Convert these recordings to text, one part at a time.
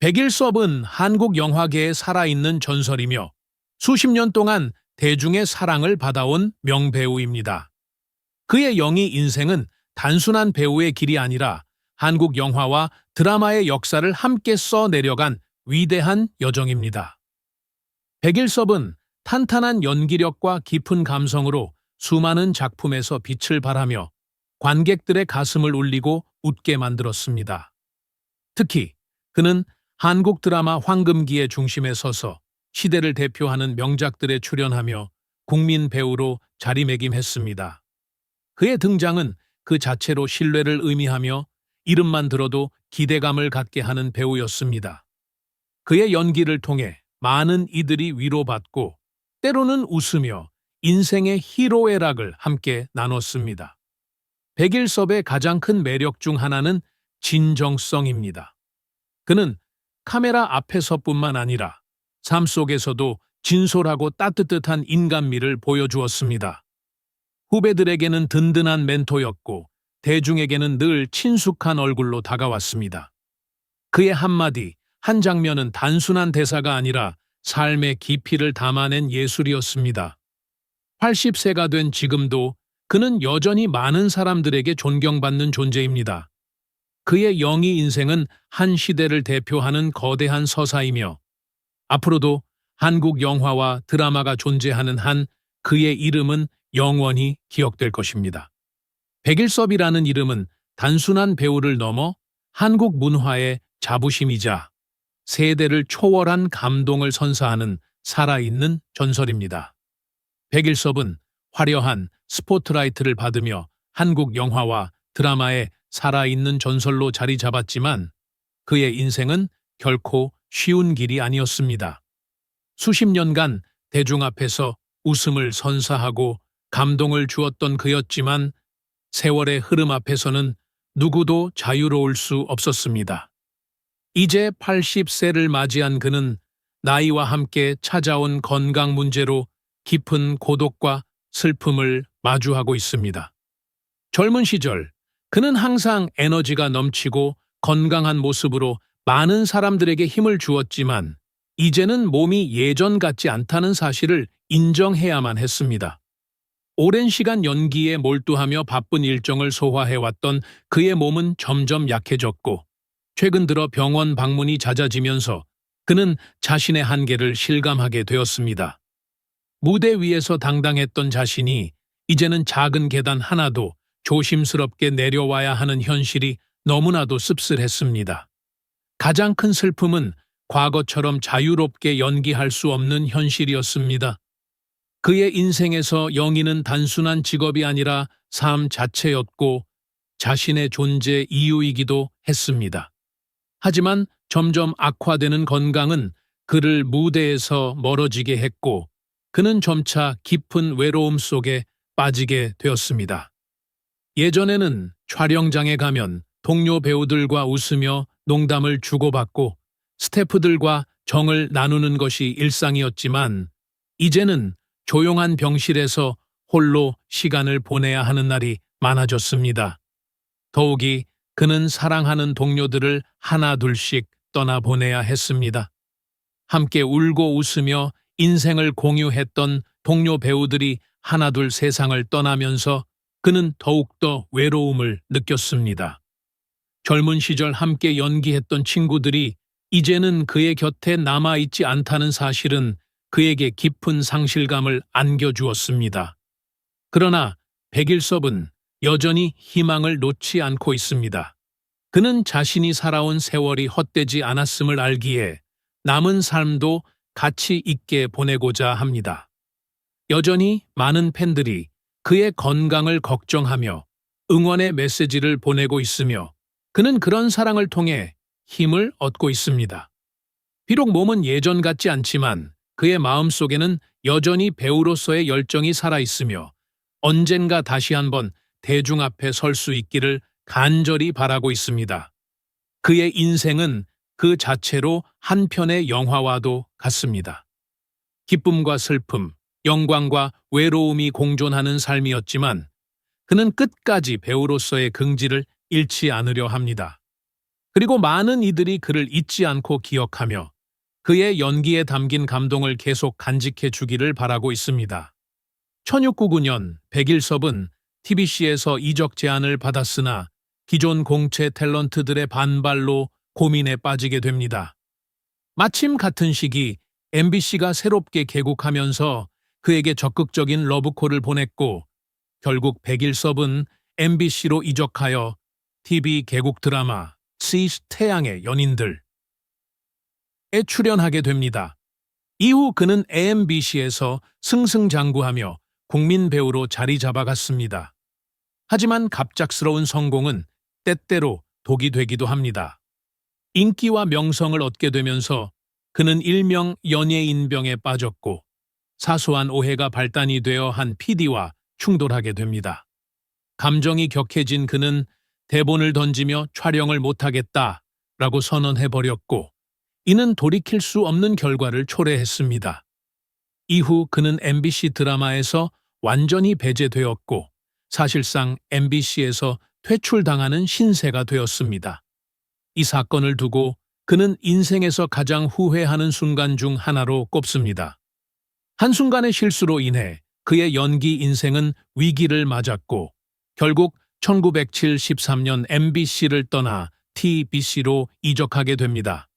백일섭은 한국 영화계에 살아있는 전설이며 수십 년 동안 대중의 사랑을 받아온 명배우입니다. 그의 영희 인생은 단순한 배우의 길이 아니라 한국 영화와 드라마의 역사를 함께 써내려간 위대한 여정입니다. 백일섭은 탄탄한 연기력과 깊은 감성으로 수많은 작품에서 빛을 발하며 관객들의 가슴을 울리고 웃게 만들었습니다. 특히 그는 한국 드라마 황금기의 중심에 서서 시대를 대표하는 명작들에 출연하며 국민 배우로 자리매김했습니다. 그의 등장은 그 자체로 신뢰를 의미하며 이름만 들어도 기대감을 갖게 하는 배우였습니다. 그의 연기를 통해 많은 이들이 위로받고 때로는 웃으며 인생의 희로애락을 함께 나눴습니다. 백일섭의 가장 큰 매력 중 하나는 진정성입니다. 그는 카메라 앞에서뿐만 아니라 삶 속에서도 진솔하고 따뜻한 인간미를 보여주었습니다. 후배들에게는 든든한 멘토였고 대중에게는 늘 친숙한 얼굴로 다가왔습니다. 그의 한마디, 한 장면은 단순한 대사가 아니라 삶의 깊이를 담아낸 예술이었습니다. 80세가 된 지금도 그는 여전히 많은 사람들에게 존경받는 존재입니다. 그의 영희 인생은 한 시대를 대표하는 거대한 서사이며 앞으로도 한국 영화와 드라마가 존재하는 한 그의 이름은 영원히 기억될 것입니다. 백일섭이라는 이름은 단순한 배우를 넘어 한국 문화의 자부심이자 세대를 초월한 감동을 선사하는 살아있는 전설입니다. 백일섭은 화려한 스포트라이트를 받으며 한국 영화와 드라마의 살아있는 전설로 자리 잡았지만 그의 인생은 결코 쉬운 길이 아니었습니다. 수십 년간 대중 앞에서 웃음을 선사하고 감동을 주었던 그였지만 세월의 흐름 앞에서는 누구도 자유로울 수 없었습니다. 이제 80세를 맞이한 그는 나이와 함께 찾아온 건강 문제로 깊은 고독과 슬픔을 마주하고 있습니다. 젊은 시절 그는 항상 에너지가 넘치고 건강한 모습으로 많은 사람들에게 힘을 주었지만 이제는 몸이 예전 같지 않다는 사실을 인정해야만 했습니다. 오랜 시간 연기에 몰두하며 바쁜 일정을 소화해왔던 그의 몸은 점점 약해졌고 최근 들어 병원 방문이 잦아지면서 그는 자신의 한계를 실감하게 되었습니다. 무대 위에서 당당했던 자신이 이제는 작은 계단 하나도 조심스럽게 내려와야 하는 현실이 너무나도 씁쓸했습니다. 가장 큰 슬픔은 과거처럼 자유롭게 연기할 수 없는 현실이었습니다. 그의 인생에서 영희는 단순한 직업이 아니라 삶 자체였고 자신의 존재 이유이기도 했습니다. 하지만 점점 악화되는 건강은 그를 무대에서 멀어지게 했고 그는 점차 깊은 외로움 속에 빠지게 되었습니다. 예전에는 촬영장에 가면 동료 배우들과 웃으며 농담을 주고받고 스태프들과 정을 나누는 것이 일상이었지만 이제는 조용한 병실에서 홀로 시간을 보내야 하는 날이 많아졌습니다. 더욱이 그는 사랑하는 동료들을 하나둘씩 떠나보내야 했습니다. 함께 울고 웃으며 인생을 공유했던 동료 배우들이 하나둘 세상을 떠나면서 그는 더욱더 외로움을 느꼈습니다. 젊은 시절 함께 연기했던 친구들이 이제는 그의 곁에 남아있지 않다는 사실은 그에게 깊은 상실감을 안겨주었습니다. 그러나 백일섭은 여전히 희망을 놓지 않고 있습니다. 그는 자신이 살아온 세월이 헛되지 않았음을 알기에 남은 삶도 가치 있게 보내고자 합니다. 여전히 많은 팬들이 그의 건강을 걱정하며 응원의 메시지를 보내고 있으며 그는 그런 사랑을 통해 힘을 얻고 있습니다. 비록 몸은 예전 같지 않지만 그의 마음속에는 여전히 배우로서의 열정이 살아있으며 언젠가 다시 한번 대중 앞에 설 수 있기를 간절히 바라고 있습니다. 그의 인생은 그 자체로 한 편의 영화와도 같습니다. 기쁨과 슬픔, 영광과 외로움이 공존하는 삶이었지만 그는 끝까지 배우로서의 긍지를 잃지 않으려 합니다. 그리고 많은 이들이 그를 잊지 않고 기억하며 그의 연기에 담긴 감동을 계속 간직해 주기를 바라고 있습니다. 1699년 백일섭은 TBC에서 이적 제안을 받았으나 기존 공채 탤런트들의 반발로 고민에 빠지게 됩니다. 마침 같은 시기 MBC가 새롭게 개국하면서 그에게 적극적인 러브콜을 보냈고 결국 백일섭은 MBC로 이적하여 TV 개국 드라마 시스 태양의 연인들에 출연하게 됩니다. 이후 그는 AMBC에서 승승장구하며 국민 배우로 자리 잡아갔습니다. 하지만 갑작스러운 성공은 때때로 독이 되기도 합니다. 인기와 명성을 얻게 되면서 그는 일명 연예인병에 빠졌고 사소한 오해가 발단이 되어 한 PD와 충돌하게 됩니다. 감정이 격해진 그는 대본을 던지며 촬영을 못하겠다라고 선언해버렸고 이는 돌이킬 수 없는 결과를 초래했습니다. 이후 그는 MBC 드라마에서 완전히 배제되었고 사실상 MBC에서 퇴출당하는 신세가 되었습니다. 이 사건을 두고 그는 인생에서 가장 후회하는 순간 중 하나로 꼽습니다. 한순간의 실수로 인해 그의 연기 인생은 위기를 맞았고 결국 1973년 MBC를 떠나 TBC로 이적하게 됩니다.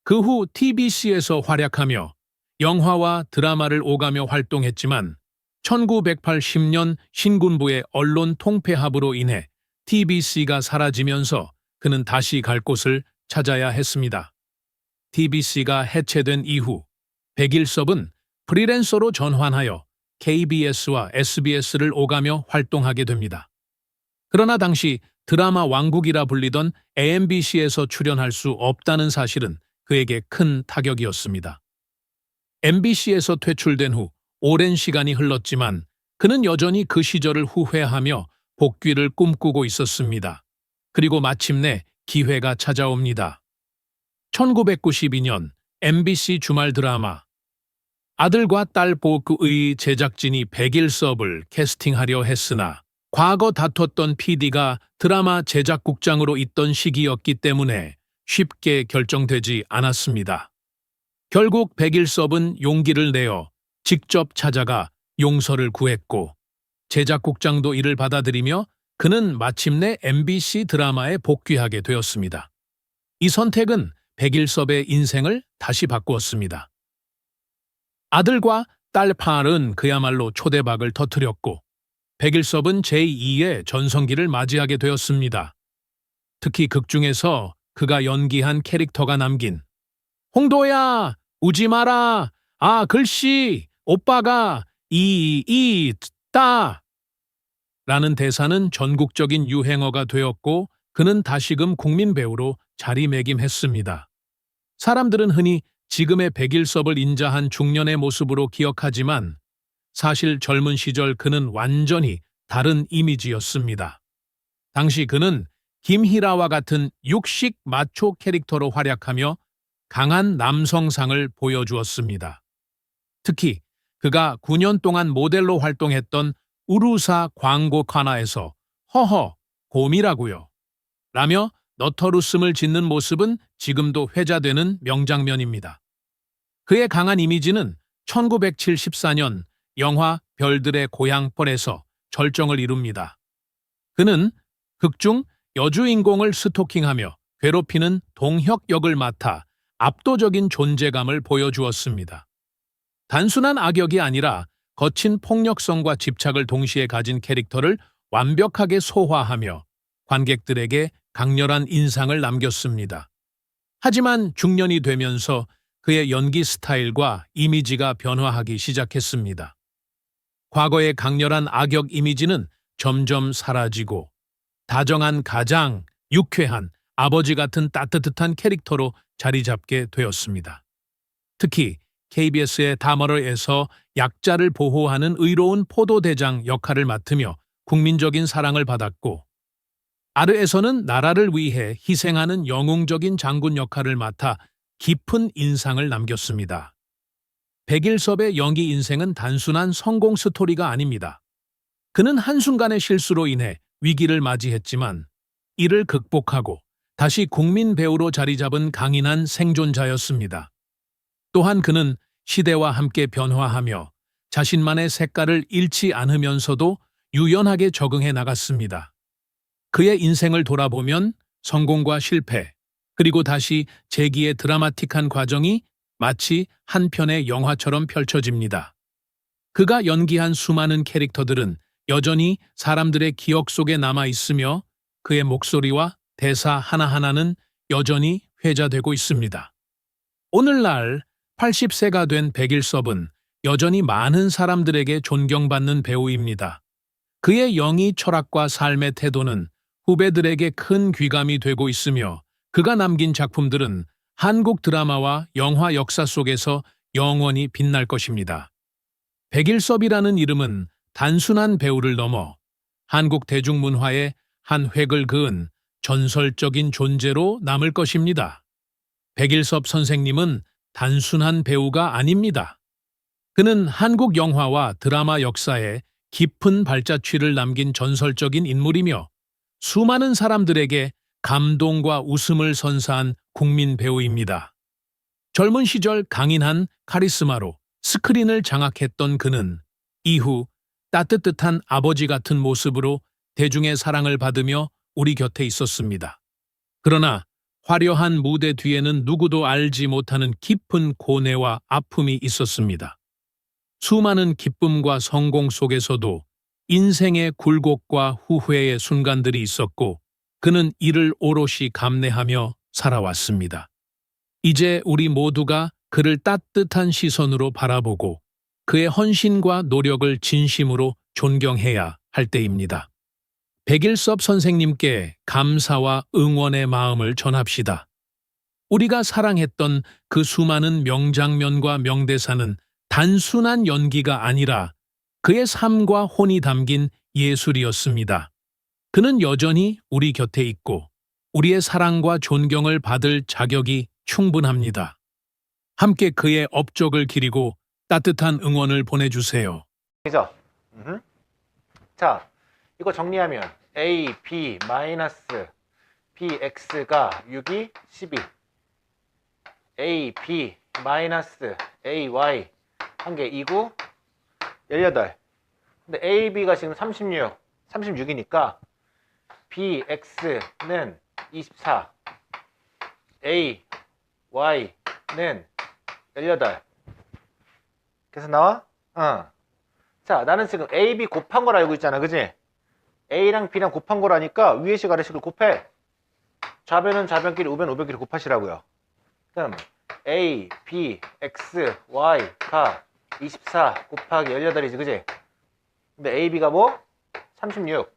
그 후 TBC에서 활약하며 영화와 드라마를 오가며 활동했지만 1980년 신군부의 언론 통폐합으로 인해 TBC가 사라지면서 그는 다시 갈 곳을 찾아야 했습니다. TBC가 해체된 이후 백일섭은 프리랜서로 전환하여 KBS와 SBS를 오가며 활동하게 됩니다. 그러나 당시 드라마 왕국이라 불리던 AMBC에서 출연할 수 없다는 사실은 그에게 큰 타격이었습니다. MBC에서 퇴출된 후 오랜 시간이 흘렀지만 그는 여전히 그 시절을 후회하며 복귀를 꿈꾸고 있었습니다. 그리고 마침내 기회가 찾아옵니다. 1992년 MBC 주말 드라마 아들과 딸 보크의 제작진이 백일섭을 캐스팅하려 했으나 과거 다퉜던 PD가 드라마 제작국장으로 있던 시기였기 때문에 쉽게 결정되지 않았습니다. 결국 백일섭은 용기를 내어 직접 찾아가 용서를 구했고 제작국장도 이를 받아들이며 그는 마침내 MBC 드라마에 복귀하게 되었습니다. 이 선택은 백일섭의 인생을 다시 바꾸었습니다. 아들과 딸 팔은 그야말로 초대박을 터뜨렸고 백일섭은 제2의 전성기를 맞이하게 되었습니다. 특히 극중에서 그가 연기한 캐릭터가 남긴 홍도야, 우지 마라, 아 글씨, 오빠가 있다 라는 대사는 전국적인 유행어가 되었고 그는 다시금 국민 배우로 자리매김했습니다. 사람들은 흔히 지금의 백일섭을 인자한 중년의 모습으로 기억하지만 사실 젊은 시절 그는 완전히 다른 이미지였습니다. 당시 그는 김희라와 같은 육식 마초 캐릭터로 활약하며 강한 남성상을 보여주었습니다. 특히 그가 9년 동안 모델로 활동했던 우루사 광고 칸화에서 허허 곰이라고요 라며 너털웃음을 짓는 모습은 지금도 회자되는 명장면입니다. 그의 강한 이미지는 1974년 영화 별들의 고향벌에서 절정을 이룹니다. 그는 극중 여주인공을 스토킹하며 괴롭히는 동혁 역을 맡아 압도적인 존재감을 보여주었습니다. 단순한 악역이 아니라 거친 폭력성과 집착을 동시에 가진 캐릭터를 완벽하게 소화하며 관객들에게 강렬한 인상을 남겼습니다. 하지만 중년이 되면서 그의 연기 스타일과 이미지가 변화하기 시작했습니다. 과거의 강렬한 악역 이미지는 점점 사라지고 다정한 가장, 유쾌한 아버지 같은 따뜻한 캐릭터로 자리 잡게 되었습니다. 특히 KBS의 다머러에서 약자를 보호하는 의로운 포도대장 역할을 맡으며 국민적인 사랑을 받았고 아르에서는 나라를 위해 희생하는 영웅적인 장군 역할을 맡아 깊은 인상을 남겼습니다. 백일섭의 연기 인생은 단순한 성공 스토리가 아닙니다. 그는 한순간의 실수로 인해 위기를 맞이했지만 이를 극복하고 다시 국민 배우로 자리 잡은 강인한 생존자였습니다. 또한 그는 시대와 함께 변화하며 자신만의 색깔을 잃지 않으면서도 유연하게 적응해 나갔습니다. 그의 인생을 돌아보면 성공과 실패, 그리고 다시 재기의 드라마틱한 과정이 마치 한 편의 영화처럼 펼쳐집니다. 그가 연기한 수많은 캐릭터들은 여전히 사람들의 기억 속에 남아 있으며 그의 목소리와 대사 하나하나는 여전히 회자되고 있습니다. 오늘날 80세가 된 백일섭은 여전히 많은 사람들에게 존경받는 배우입니다. 그의 영희 철학과 삶의 태도는 후배들에게 큰 귀감이 되고 있으며 그가 남긴 작품들은 한국 드라마와 영화 역사 속에서 영원히 빛날 것입니다. 백일섭이라는 이름은 단순한 배우를 넘어 한국 대중문화의 한 획을 그은 전설적인 존재로 남을 것입니다. 백일섭 선생님은 단순한 배우가 아닙니다. 그는 한국 영화와 드라마 역사에 깊은 발자취를 남긴 전설적인 인물이며 수많은 사람들에게 감동과 웃음을 선사한 국민 배우입니다. 젊은 시절 강인한 카리스마로 스크린을 장악했던 그는 이후 따뜻한 아버지 같은 모습으로 대중의 사랑을 받으며 우리 곁에 있었습니다. 그러나 화려한 무대 뒤에는 누구도 알지 못하는 깊은 고뇌와 아픔이 있었습니다. 수많은 기쁨과 성공 속에서도 인생의 굴곡과 후회의 순간들이 있었고 그는 이를 오롯이 감내하며 살아왔습니다. 이제 우리 모두가 그를 따뜻한 시선으로 바라보고 그의 헌신과 노력을 진심으로 존경해야 할 때입니다. 백일섭 선생님께 감사와 응원의 마음을 전합시다. 우리가 사랑했던 그 수많은 명장면과 명대사는 단순한 연기가 아니라 그의 삶과 혼이 담긴 예술이었습니다. 그는 여전히 우리 곁에 있고 우리의 사랑과 존경을 받을 자격이 충분합니다. 함께 그의 업적을 기리고 따뜻한 응원을 보내주세요. 그죠? 자, 이거 정리하면 a, b, 마이너스 bx가 6이 12 a, b, 마이너스 a, y 한 개 2구 18 근데 a, b가 지금 36이니까 bx는 24 a, y는 18 그래서 나와? 자, 나는 지금 a, b 곱한 걸 알고 있잖아, 그지? a랑 b랑 곱한 거라니까 위의식 아래식을 곱해. 좌변은 좌변끼리 우변은 우변끼리 곱하시라고요. 그럼 a, b, x, y가 24 곱하기 18이지, 그지? 근데 a, b가 뭐? 36